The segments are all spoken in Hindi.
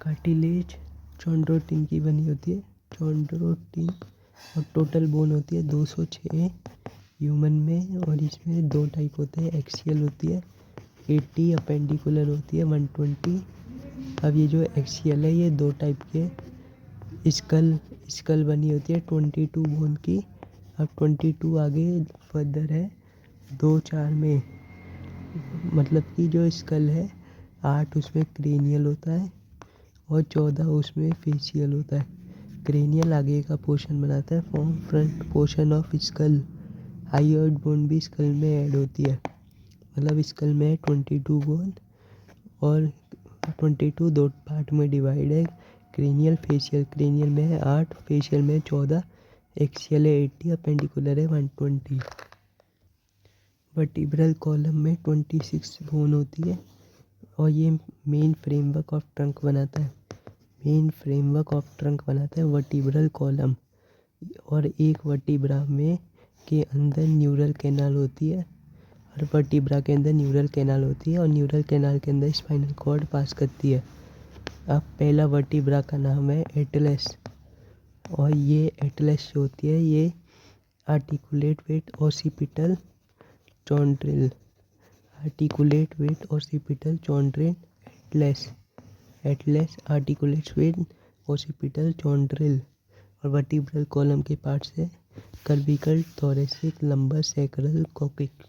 कार्टिलेज चॉन्ड्रोटिन की बनी होती है, चॉन्ड्रोटिन। और टोटल बोन होती है 206 ह्यूमन में, और इसमें 2 टाइप होते हैं, एक्सियल होती है 80, अपेंडिकुलर होती है 120। अब ये जो एक्सियल है ये 2 टाइप के, स्कल बनी होती है 22 बोन की। अब 22 आगे फर्दर है 2-4 में, मतलब कि जो स्कल है 8 उसमें क्रेनियल होता है और 14 उसमें फेशियल होता है। क्रेनियल आगे का पोर्शन बनाता है, form front portion of skull. Hyoid bone भी स्कल में ऐड होती है, मतलब स्कल में है 22 बोन और 22 2 पार्ट में डिवाइड है, क्रेनियल फेशियल। क्रेनियल में है 8, फेशियल में 14, एक्सियल है 80, अपेंडिकुलर है 120। वर्टिब्रल कॉलम में 26 बोन होती है और ये मेन फ्रेमवर्क ऑफ ट्रंक बनाता है, मेन फ्रेमवर्क ऑफ ट्रंक बनाता है वर्टिब्रल कॉलम। और एक वर्टिब्रा में के अंदर न्यूरल कैनाल होती है, हर वर्टिब्रा के अंदर न्यूरल कैनाल होती है और न्यूरल कैनाल के अंदर स्पाइनल कॉर्ड पास करती है। अब पहला वर्टिब्रा का नाम है एटलस, और ये एटलस जो होती है ये articulate with occipital condyle, articulate with occipital condyle atlas, atlas articulates with occipital condyle. और वर्टिब्रल कॉलम के पार्ट्स है कर्विकल, थोरेसिक, लंबर, सैक्रल, कॉकिक।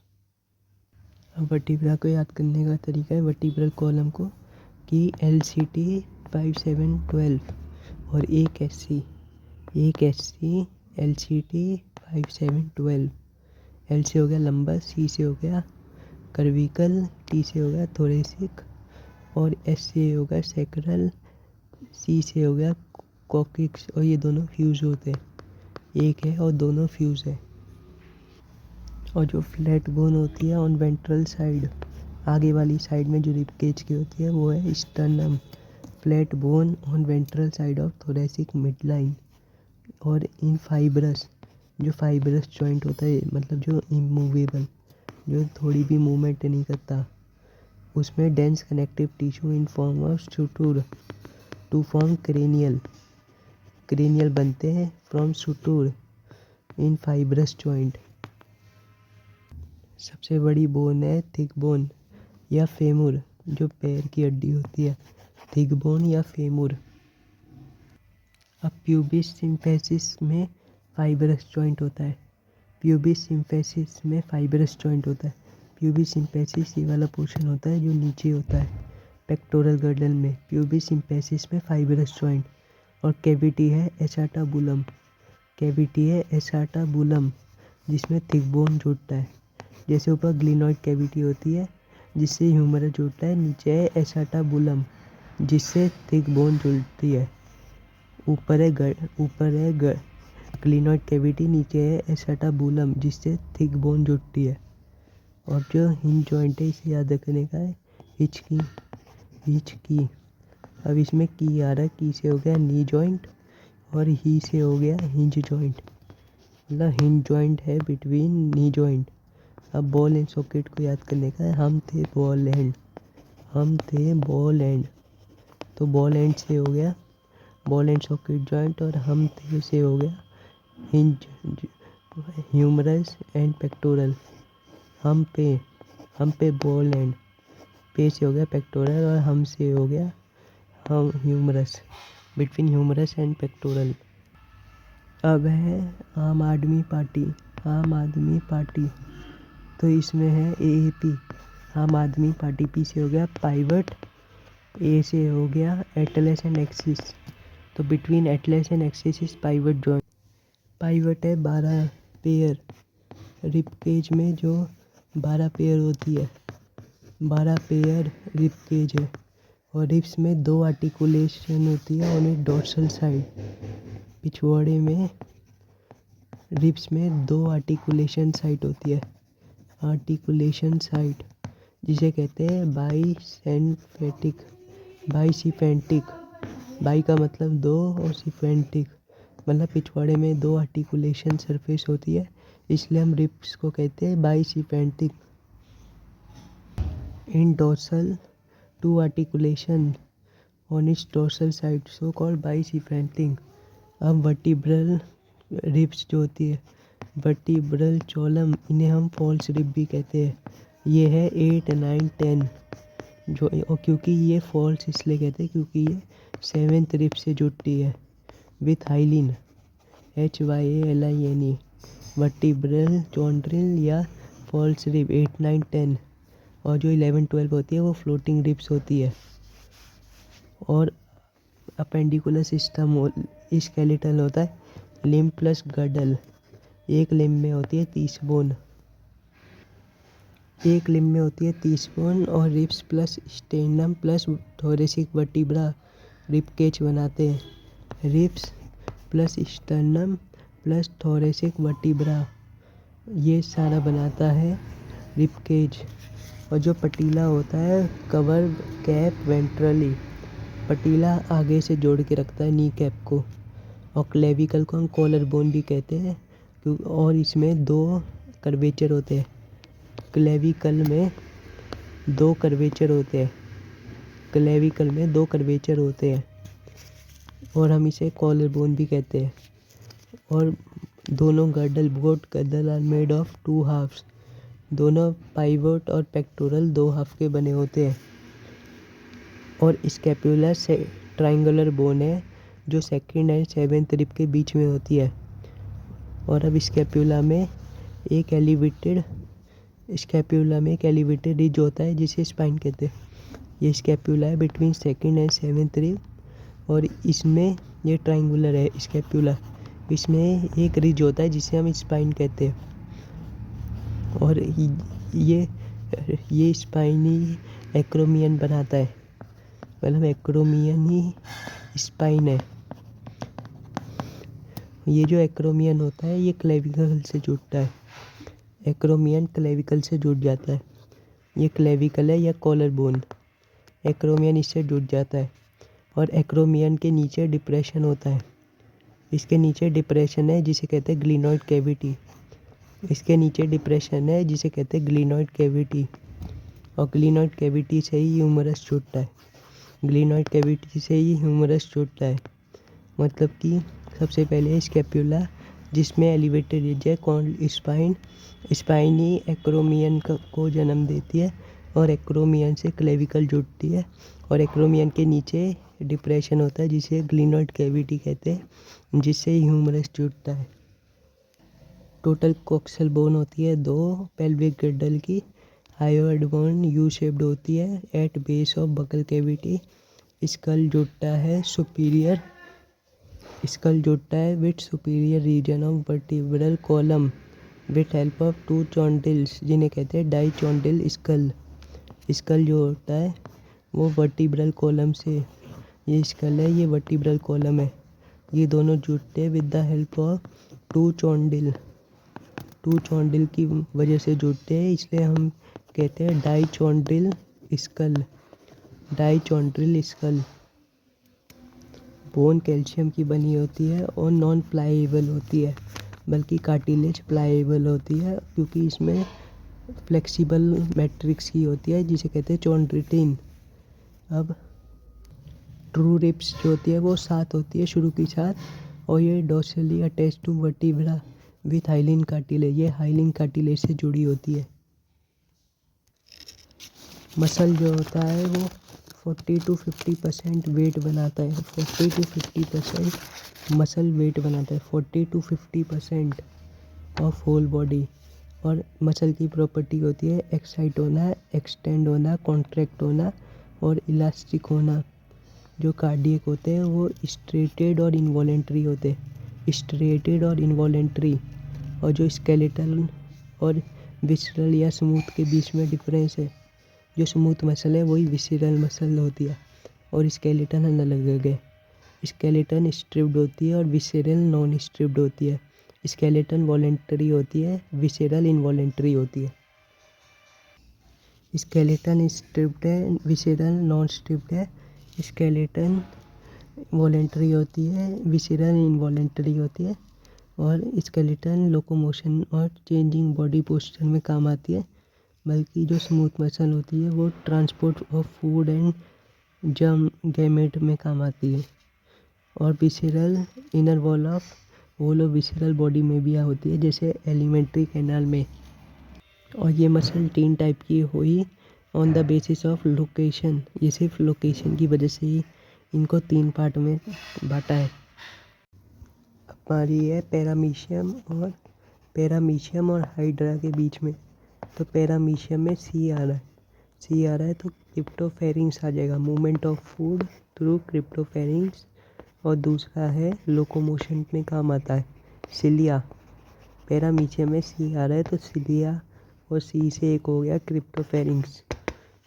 अब वर्टिब्रा को याद करने का तरीका है वर्टिब्रल कॉलम को कि LCT 5712 और एक SC LCT 5712। L से हो गया लंबर, C से हो गया कर्विकल, T से हो गया थोरेसिक और S से हो गया सैक्रल, C से हो गया कॉकिक्स। और ये दोनों फ्यूज होते हैं, एक है और दोनों फ्यूज है। और जो फ्लैट बोन होती है ऑन वेंट्रल साइड, आगे वाली साइड में जो रिब केज की होती है वो है sternum, flat bone on ventral side of thoracic mid line. और इन फाइब्रस, जो फाइब्रस जॉइंट होता है मतलब जो इमूवेबल, जो थोड़ी भी मूवमेंट नहीं करता, उसमें dense connective tissue in form of suture to form cranial, cranial बनते हैं from suture in fibrous joint. सबसे बड़ी बोन है थिक बोन या फेमुर, जो पैर की हड्डी होती है, थिक बोन या फेमुर। अब प्यूबिस सिम्फेसिस में फाइब्रस जॉइंट होता है, प्यूबिस सिम्फेसिस में फाइब्रस जॉइंट होता है। प्यूबिस सिम्फेसिस ये वाला पोर्शन होता है जो नीचे होता है पेक्टोरल गर्डल में, प्यूबिस सिम्फेसिस में फाइब्रस जॉइंट। और कैविटी है एसाटाबुलम, कैविटी है एसाटाबुलम जिसमें थिक बोन जुड़ता है। जैसे ऊपर ग्लिनॉइड कैविटी होती है जिससे ह्यूमरस जुड़ता है, नीचे है एसाटाबुलम जिससे थिक बोन जुड़ती है। ऊपर है ग्लिनॉइड कैविटी, नीचे है एसाटाबुलम जिससे थिक बोन जुड़ती है। और जो हिंज जॉइंट है इसे याद रखने का है हिच की। अब इसमें की आ रहा है, की से हो गया नी जॉइंट और ही से हो गया हिंज जॉइंट, मतलब हिंज जॉइंट है बिटवीन नी जॉइंट। अब बॉल एंड सॉकेट को याद करने का है, हम थे बॉल एंड, तो बॉल एंड से हो गया बॉल एंड सॉकेट जॉइंट, और हम थे से हो गया हिंज ह्यूमरस एंड पेक्टोरल। हम पे बॉल एंड, पे से हो गया पेक्टोरल और हम से हो गया हम humerus, between humerus and pectoral. अब है आम आदमी पार्टी, तो इसमें है AAP आम आदमी पार्टी। पी से हो गया पाइवट, ए से हो गया एटलस एंड एक्सिस, तो between Atlas and axis is pivot joint. Pivot है 12 पेयर, रिब केज में जो 12 पेयर होती है, 12 पेयर रिब केज है। और रिब्स में 2 आर्टिकुलेशन होती है और एक डोर्सल साइड। पिछवाड़े में रिब्स में 2 आर्टिकुलेशन साइट होती है, आर्टिकुलेशन साइट जिसे कहते हैं बाईसिफेंटिक। बाई का मतलब 2 और सिफेंटिक मतलब पिछवाड़े में 2 आर्टिकुलेशन सरफेस होती है, इसलिए हम रिब्स को कहते हैं bicephalic. In dorsal 2 articulation on its dorsal side so called bicephalic. अब वर्टिब्रल रिब्स जो होती है, वर्टिब्रल कॉलम, इन्हें हम फॉल्स रिब भी कहते हैं। ये है 8, 9, 10 जो, और क्योंकि ये फॉल्स इसलिए कहते हैं क्योंकि ये 7th रिब से जुड़ती है विथ हाइलिन, HYALINE। वर्टिब्रल चॉन्ड्रिल या फॉल्स रिब 8, 9, 10, और जो 11, 12 होती है वो फ्लोटिंग रिब्स होती है। और अपेंडिकुलर सिस्टम स्केलेटल होता है, लिम्ब प्लस गर्डल। एक लिम्ब में होती है 30 बोन, एक लिम्ब में होती है 30 बोन, और ribs plus sternum plus thoracic vertebra rib cage बनाते हैं। Ribs plus sternum plus thoracic vertebra, ये सारा बनाता है रिब केज। और जो पटीला होता है कवर कैप वेंट्रली, पटीला आगे से जोड़ के रखता है नी कैप को। और क्लेविकल को हम कॉलर बोन भी कहते हैं और इसमें 2 कर्वेचर होते हैं। क्लेविकल में 2 कर्वेचर होते हैं, क्लेविकल में 2 कर्वेचर होते हैं और हम इसे कॉलर बोन भी कहते हैं। और दोनों गर्दल आर मेड ऑफ 2 हाफ्स, दोनों पाइवोट और पेक्टोरल 2 हाफ के बने होते हैं। और स्कैपुला से ट्रायंगुलर बोन है जो 2nd एंड 7th रिब के बीच में होती है। और अब स्कैपुला में एक एलिवेटेड रिज होता है जिसे स्पाइन कहते हैं। ये स्कैपुला है between 2nd and 7th rib, और इसमें ये ट्रायंगुलर है स्कैपुला, इसमें एक रिज होता है जिसे हम स्पाइन कहते हैं। और ये स्पाइन ही एक्रोमियन बनाता है, मतलब एक्रोमियन ही स्पाइन है। ये जो एक्रोमियन होता है ये क्लेविकल से जुड़ता है, एक्रोमियन क्लेविकल से जुड़ जाता है। ये क्लेविकल है या कॉलर बोन, एक्रोमियन इससे जुड़ जाता है। और एक्रोमियन के नीचे डिप्रेशन होता है, इसके नीचे डिप्रेशन है जिसे कहते हैं ग्लिनॉइड कैविटी, इसके नीचे डिप्रेशन है जिसे कहते हैं ग्लिनॉइड कैविटी। और ग्लिनॉइड कैविटी से ही ह्यूमरस जुड़ता है, ग्लिनॉइड कैविटी से ही ह्यूमरस जुड़ता है। मतलब कि सबसे पहले स्कैपुला जिसमें एलिवेटेड रिज है कॉल्ड स्पाइन, स्पाइन ही एक्रोमियन को जन्म देती है और एक्रोमियन से क्लेविकल जुड़ती है। और एक्रोमियन के नीचे डिप्रेशन होता है जिसे ग्लिनॉइड कैविटी कहते हैं, जिससे ह्यूमरस जुड़ता है। टोटल कोक्सल बोन होती है 2 पेल्विक गर्डल की। हायोइड बोन यू शेप्ड होती है at base of buccal cavity. Skull जुड़ता है with superior region of vertebral column with help of 2 condyles जिन्हें कहते हैं डाई चॉन्डिल स्कल। स्कल जो होता है वो वर्टिब्रल कॉलम से, ये स्कल है ये वर्टिब्रल कॉलम है, ये दोनों जुड़ते हैं विद द हेल्प ऑफ 2 चॉन्डिल की वजह से जुड़ते हैं, इसलिए हम कहते हैं डाई चॉन्डिल स्कल। बोन कैल्शियम की बनी होती है और नॉन प्लाएबल होती है, बल्कि कार्टिलेज प्लाएबल होती है क्योंकि इसमें फ्लेक्सिबल मैट्रिक्स की होती है जिसे कहते हैं चॉन्ड्रिटिन। अब ट्रू रिब्स जो होती है वो 7 होती है शुरू की 7, और ये dorsally attach to vertebra with hyaline cartilage, ये हाइलिन कार्टिलेज से जुड़ी होती है। मसल जो होता है वो 40 to 50% वेट बनाता है, 40 to 50% मसल वेट बनाता है, 40 to 50% ऑफ होल बॉडी। और मसल की प्रॉपर्टी होती है एक्साइट होना, एक्सटेंड होना, कॉन्ट्रैक्ट होना और इलास्टिक होना। जो कार्डियक होते हैं वो स्ट्रेटेड और इनवॉलेंट्री होते हैं, स्ट्रेटेड और इनवॉलेंट्री। और जो स्केलेटल और विसरल या स्मूथ के बीच में डिफरेंस है, जो स्मूथ मसल है वही विसरल मसल होती है और स्केलेटन अलग है। स्केलेटन स्ट्रिप्ड होती है और विसरल नॉन स्ट्रिप्ड होती है। स्केलेटन वॉलेंटरी होती है, विसरल इनवॉलेंटरी होती है। स्केलेटन स्ट्रिप्ड है, विसरल नॉन स्ट्रिप्ड है। स्केलेटन वॉलेंटरी होती है, विसरल इनवॉलेंटरी होती है। और स्केलेटन लोकोमोशन और चेंजिंग बॉडी पोस्चर में काम आती है, बल्कि जो स्मूथ मसल होती है वो transport of food and germ gamete में काम आती है। और visceral inner wall of visceral body में भी होती है, जैसे एलिमेंट्री कैनाल में। और ये मसल 3 टाइप की हुई on the basis of location. ये सिर्फ लोकेशन की वजह से ही इनको 3 पार्ट में बांटा है। हमारी है पैरामीशियम और हाइड्रा के बीच में। तो पैरामीशियम में सी आ रहा है तो क्रिप्टोफेरिंग्स आ जाएगा, movement of food through cytopharynx. और दूसरा है लोकोमोशन में काम आता है सिलिया। पैरामीशियम में सी आ रहा है तो सिलिया और सी से एक हो गया क्रिप्टोफेरिंग्स,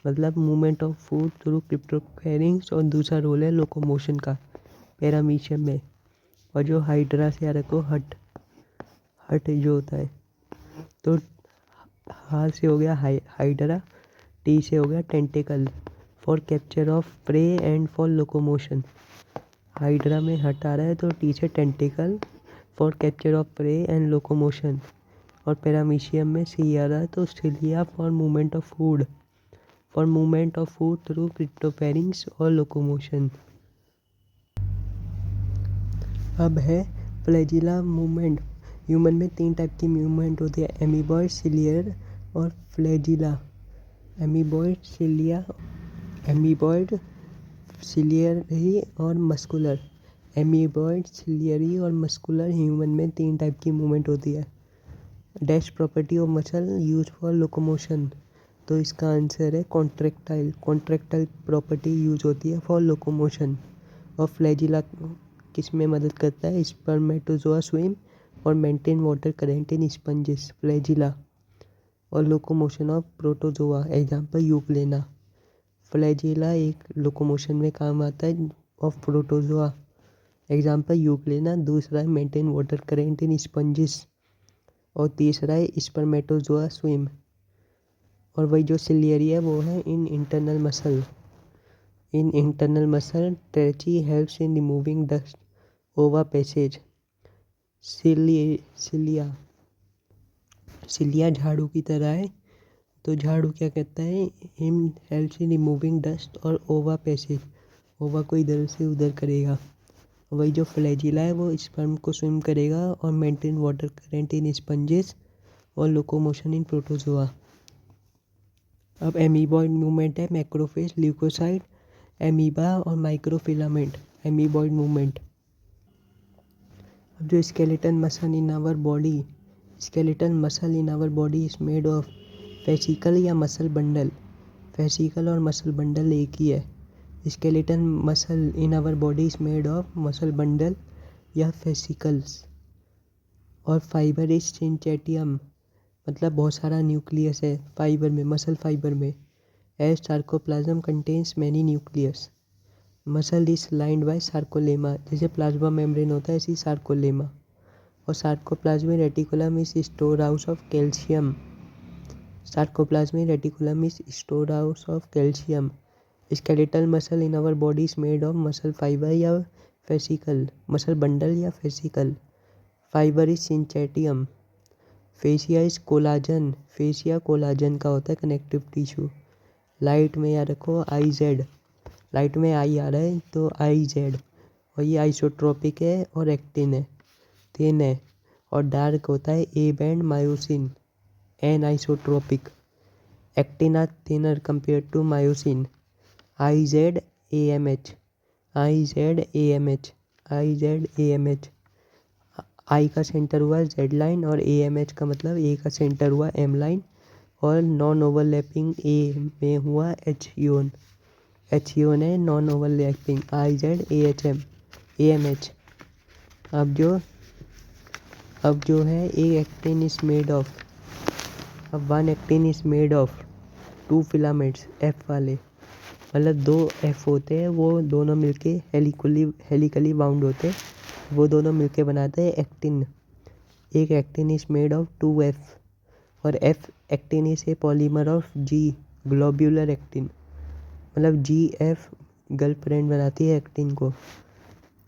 मतलब movement of food through cytopharynx. और दूसरा रोल है लोकोमोशन का पैरामीशियम में। और जो हाइड्रा से आ रहा है तो हट जो होता है, तो हार से हो गया हाइड्रा, टी से हो गया tentacle for capture of prey and for locomotion. Hydra में हट आ रहा है तो टी से tentacle for capture of prey and locomotion. और पैरामीशियम में सी आ रहा है तो cilia for movement of food through cytopharynx और लोकोमोशन। अब है फ्लैजिला मूवमेंट। ह्यूमन में 3 टाइप की मूवमेंट होती है, एमीबॉइड, सिलियर और फ्लैजिला। एमीबॉइड सिलियरी और मस्कुलर। एमीबॉइड, सिलियरी और मस्कुलर ह्यूमन में 3 टाइप की मूवमेंट होती है। Dash property of muscle use for locomotion. तो इसका आंसर है कॉन्ट्रैक्टाइल प्रॉपर्टी यूज होती है फॉर लोकोमोशन। और फ्लैजिला किस में मदद करता है, स्पर्मेटोजोआ स्विम और maintain water current in sponges, flagella. और locomotion of protozoa, example euglena. Flagella एक लोकोमोशन में काम आता है ऑफ प्रोटोजोआ, एग्जांपल यूग्लेना। दूसरा है maintain water current in sponges. और तीसरा है स्पर्मेटोजोआ स्विम। और वही जो सिलियरी है वो है in internal muscle trachea helps in removing dust ova passage. Cilia झाड़ू की तरह है, तो झाड़ू क्या कहता है, in helps in removing dust और ओवा पैसेज। ओवा को इधर से उधर करेगा। वही जो फ्लैजिला है वो स्पर्म को स्विम करेगा और maintain water current in sponges और लोकोमोशन इन प्रोटोजोआ। अब एमीबॉइड मूवमेंट है, मैक्रोफेज, ल्यूकोसाइट, एमीबा और माइक्रोफिलामेंट। Amoeboid movement. अब जो skeletal muscle in our body is made of fascicle या मसल बंडल। फेसिकल और मसल बंडल एक ही है। Skeletal muscle in our body is made of muscle bundle या फेसिकल्स। और फाइबर इज सिंचेटियम, मतलब बहुत सारा न्यूक्लियस है फाइबर में, मसल फाइबर में। As sarcoplasm contains many nucleus. Muscle is lined by sarcolemma, जैसे प्लाज्मा मेम्ब्रेन होता है ऐसी सार्कोलेमा। और sarcoplasmic reticulum is storehouse of calcium. Skeletal muscle in our body is made of muscle fibre या फेसिकल, मसल बंडल या fascicle. Fibre is syncytium. Fascia is collagen, fascia collagen का होता है कनेक्टिव टिश्यू। लाइट में याद रखो आई आ रहा है तो आई। और ये आइसोट्रोपिक है और एक्टिन है, थिन है। और डार्क होता है A band myosin, anisotropic. Actin are thinner compare to myosin. IZ-AMH। I का सेंटर हुआ जेड लाइन और AMH का मतलब ए का सेंटर हुआ एम लाइन। और नॉन ओवरलैपिंग ए में हुआ एच यून है नॉन ओवरलैपिंग। IZ-AMH। अब जो है one actin is made of 2 filaments F वाले, मतलब 2 एफ होते हैं, वो दोनों मिलके हेलिकली बाउंड होते हैं, वो दोनों मिलके बनाते हैं एक्टिन। एक actin is made of 2 F. और F actin is a polymer of G, globular actin, मतलब जी एफ गर्लफ्रेंड बनाती है एक्टिन को।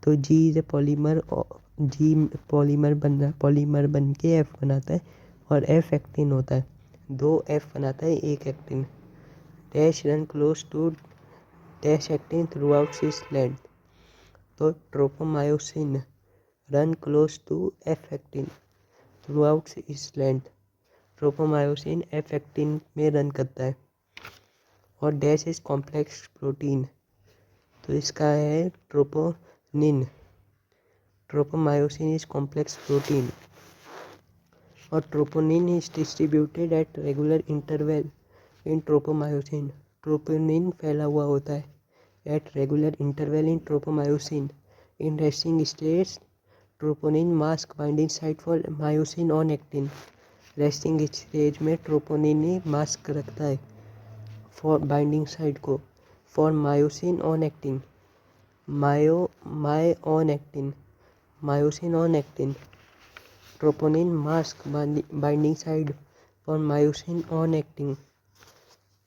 तो G is a polymer, G polymer बन के एफ बनाता है और एफ एक्टिन होता है। 2 एफ बनाता है एक actin. Dash run close to dash actin throughout its length. तो tropomyosin run close to F actin throughout its length. Tropomyosin F actin में रन करता है। और डैश इज कॉम्प्लेक्स प्रोटीन, तो इसका है troponin. Tropomyosin is complex protein और troponin is distributed at regular interval in tropomyosin. Troponin फैला हुआ होता है at regular interval in tropomyosin. In resting states troponin mask binding site for myosin on actin. Resting stage में ट्रोपोनिन ही मास्क रखता है फॉर बाइंडिंग साइट को for myosin on actin. Myosin on actin. Troponin mask binding side for myosin on actin.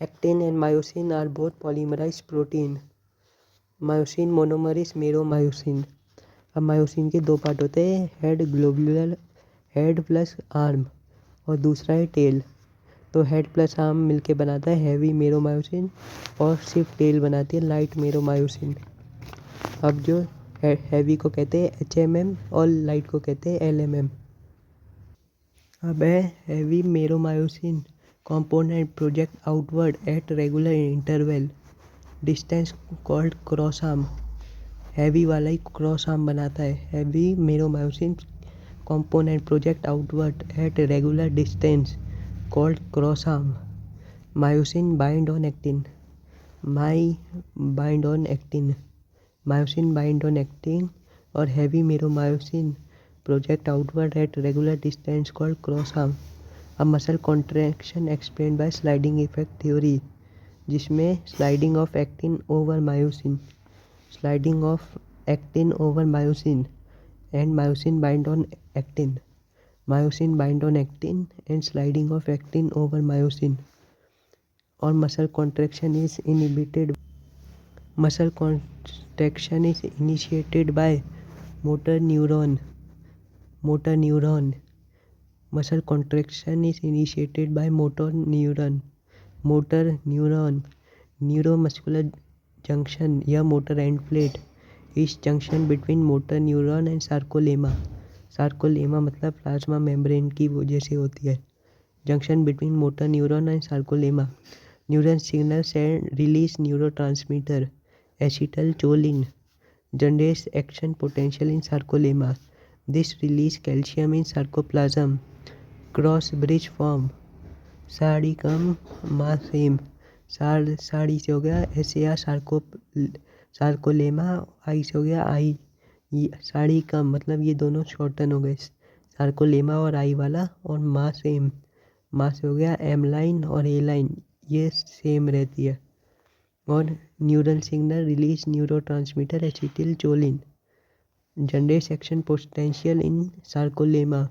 Actin and myosin are both polymerised protein. Myosin monomer is meromyosin. अब मायोसिन के दो पार्ट होते हैं, head globular, head plus arm, और दूसरा है टेल। तो हेड प्लस आर्म मिलके बनाता है हैवी मेरोमायोसिन और सिर्फ टेल बनाती है लाइट मेरोमायोसिन। अब जो हैवी को कहते हैं HMM और लाइट को कहते हैं LMM। अब है heavy meromyosin component project outward at regular interval distance called cross arm। Heavy वाला ही क्रॉस आर्म बनाता है। Heavy meromyosin component project outward at regular distance called cross arm। Myosin bind on actin। Myosin bind on actin और heavy meromyosin project outward at regular distance called cross arm। अब muscle contraction explained by sliding effect theory, जिसमें sliding of actin over myosin and myosin bind on actin and sliding of actin over myosin. और muscle contraction is initiated by motor neuron. Muscle contraction is initiated by motor neuron. Neuromuscular junction या motor end plate is junction between motor neuron and sarcolemma मतलब प्लाज्मा मेम्ब्रेन की वजह से होती है। Junction between motor neuron and sarcolemma. Neuron signals and release neurotransmitter acetylcholine generates action potential in sarcolemma. This release calcium in sarcoplasm. Cross bridge form. साड़ी कम मासेम। साड़ी से हो गया SAR सार्कोलेमा, आई से हो गया आई। साड़ी कम मतलब ये दोनों शॉर्टन हो गए, सार्कोलेमा और आई वाला। और मासेम, से हो गया M लाइन और A लाइन, ये सेम रहती है। और neural signal release neurotransmitter acetylcholine generates action potential in sarcolemma.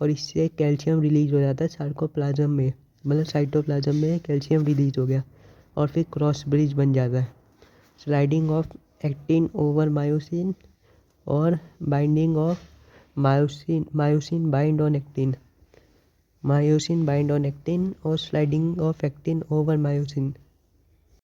और इससे कैल्शियम रिलीज हो जाता है सार्कोप्लाज्म में, मतलब साइटोप्लाज्म में कैल्शियम रिलीज हो गया और फिर क्रॉस ब्रिज बन जाता है। Sliding of actin over myosin और binding of myosin bind on actin और sliding of actin over myosin.